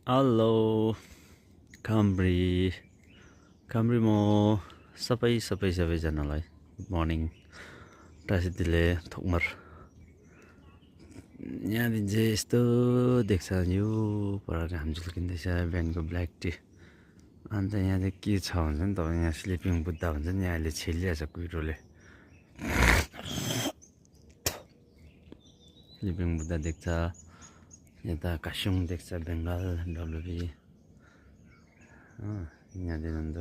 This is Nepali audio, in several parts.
हेलो काम्ब्री काम्ब्री म सबैजनालाई गुड मर्निङ टासिदिले थोकमर यहाँदेखि चाहिँ यस्तो देख्छ यो पर घाम झुल्किँदैछ बिहानको ब्ल्याक टी अन्त यहाँ चाहिँ के छ भन्छ नि तपाईँ यहाँ स्लिपिङ बुद्ध भन्छ नि यहाँ अहिले छेलिरहेछ कुहिरोले स्लिपिङ बुद्ध देख्छ यता कास्युङ देख्छ बेङ्गाल डब्लुबी यहाँदेखि अन्त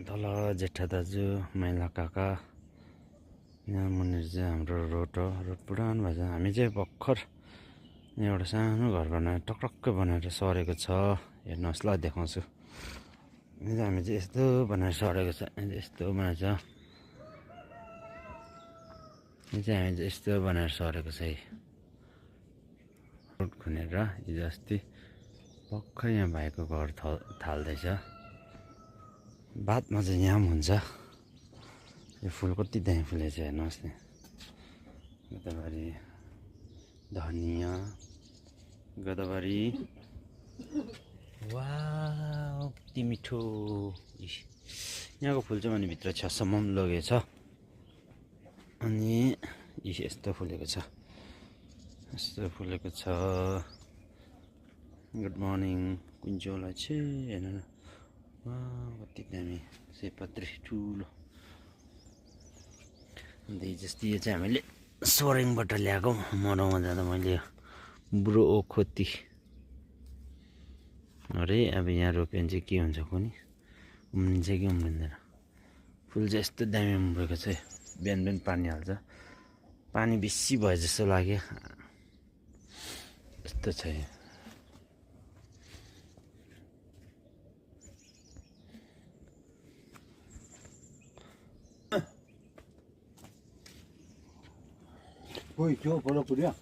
तल जेठा दाजु माइला काका यहाँ मुनिर चाहिँ हाम्रो रोड हो रोड पुरानो भएछ हामी चाहिँ भर्खर यहाँ एउटा सानो घर बनाएर टक्कै बनाएर सरेको छ हेर्नुहोस् ल देखाउँछु यहाँ चाहिँ हामी चाहिँ यस्तो बनाएर सरेको छ यस्तो बनाएको छ यहाँ चाहिँ हामी चाहिँ यस्तो बनाएर सरेको छ है रोड खनेर हिजो अस्ति भर्खर यहाँ भाइको घर थाल्दैछ बादमा चाहिँ यहाँ पनि हुन्छ यो फुल कति दामी फुलेछ हेर्नुहोस् नि गदावरी धनियाँ गदावरी वाउ कति मिठो यहाँको फुल चाहिँ अनि भित्र छसम्म पनि लगेछ अनि यस्तो फुलेको छ गुड मर्निङ कुन्चोलाई चाहिँ हेर्नु न कति दामी सयपत्री ठुलो अन्त जस्तै यो चाहिँ हामीले सोरेङबाट ल्याएको मनाउमा जाँदा मैले बुढो ओखोती अरे अब यहाँ रोप्यो भने चाहिँ के हुन्छ कुनि उम्रिन्छ कि उम्रिँदैन फुल चाहिँ यस्तो दामी उम्रेको छ बिहान बिहान पानी हाल्छ पानी बेसी भयो जस्तो लाग्यो यस्तो छ यो कोही त्यो बडो पुऱ्यो